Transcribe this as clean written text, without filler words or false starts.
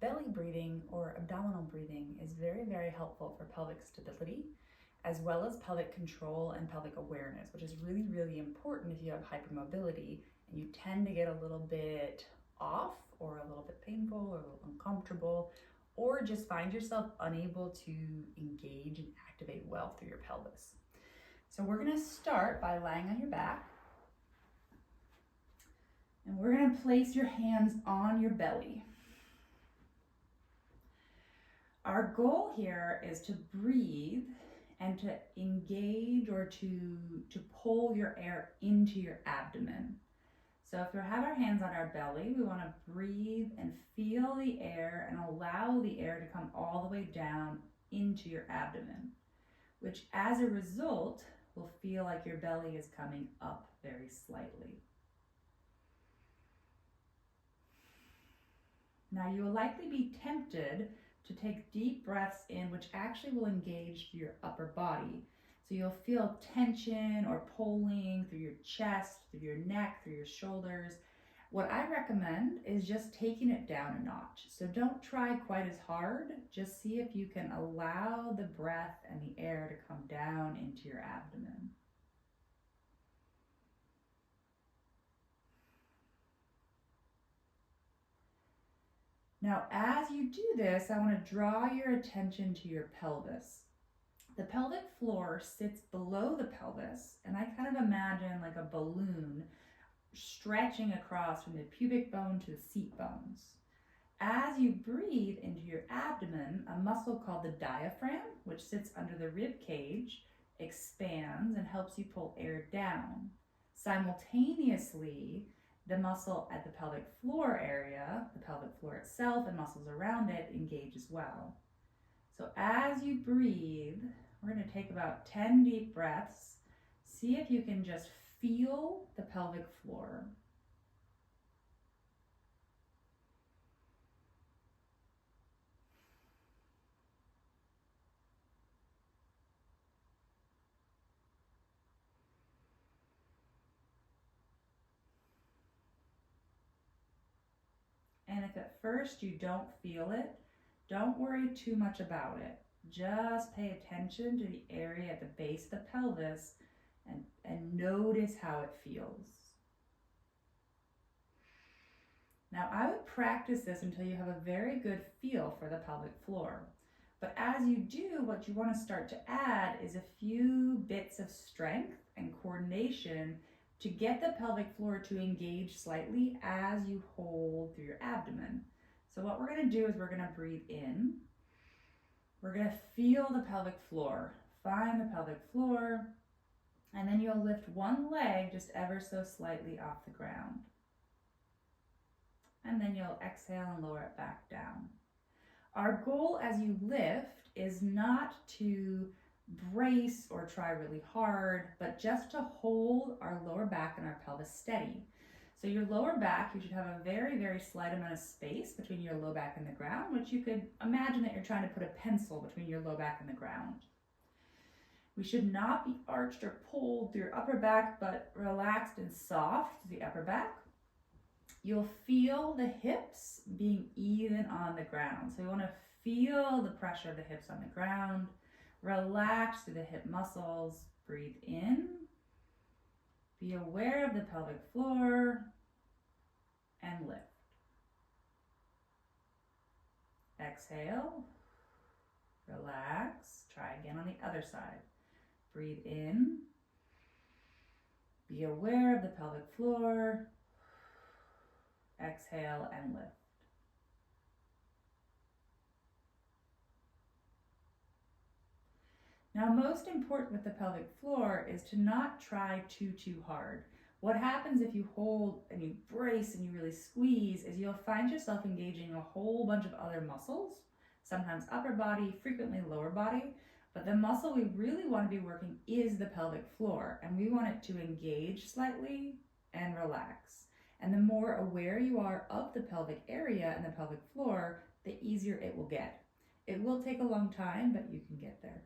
belly breathing or abdominal breathing is very, very helpful for pelvic stability, as well as pelvic control and pelvic awareness, which is really, really important if you have hypermobility and you tend to get a little bit off or a little bit painful or a little uncomfortable, or just find yourself unable to engage and activate well through your pelvis. So we're gonna start by lying on your back, and we're gonna place your hands on your belly. Our goal here is to breathe and to engage or to pull your air into your abdomen. So if we have our hands on our belly, we want to breathe and feel the air and allow the air to come all the way down into your abdomen, which as a result will feel like your belly is coming up very slightly. Now you will likely be tempted to take deep breaths in, which actually will engage your upper body. So you'll feel tension or pulling through your chest, through your neck, through your shoulders. What I recommend is just taking it down a notch. So don't try quite as hard. Just see if you can allow the breath and the air to come down into your abdomen. Now, as you do this, I want to draw your attention to your pelvis. The pelvic floor sits below the pelvis, and I kind of imagine like a balloon stretching across from the pubic bone to the seat bones. As you breathe into your abdomen, a muscle called the diaphragm, which sits under the rib cage, expands and helps you pull air down. Simultaneously, the muscle at the pelvic floor area, the pelvic floor itself and muscles around it engage as well. So as you breathe, we're going to take about 10 deep breaths. See if you can just feel the pelvic floor. And if at first you don't feel it, don't worry too much about it. Just pay attention to the area at the base of the pelvis and notice how it feels. Now, I would practice this until you have a very good feel for the pelvic floor. But as you do, what you want to start to add is a few bits of strength and coordination to get the pelvic floor to engage slightly as you hold through your abdomen. So what we're going to do is we're going to breathe in. We're going to feel the pelvic floor. Find the pelvic floor. And then you'll lift one leg just ever so slightly off the ground. And then you'll exhale and lower it back down. Our goal as you lift is not to brace or try really hard, but just to hold our lower back and our pelvis steady. So your lower back, you should have a very, very slight amount of space between your low back and the ground, which you could imagine that you're trying to put a pencil between your low back and the ground. We should not be arched or pulled through your upper back, but relaxed and soft through the upper back. You'll feel the hips being even on the ground. So you want to feel the pressure of the hips on the ground. Relax through the hip muscles. Breathe in. Be aware of the pelvic floor and lift. Exhale. Relax. Try again on the other side. Breathe in. Be aware of the pelvic floor. Exhale and lift. Now, most important with the pelvic floor is to not try too hard. What happens if you hold and you brace and you really squeeze is you'll find yourself engaging a whole bunch of other muscles, sometimes upper body, frequently lower body, but the muscle we really want to be working is the pelvic floor, and we want it to engage slightly and relax. And the more aware you are of the pelvic area and the pelvic floor, the easier it will get. It will take a long time, but you can get there.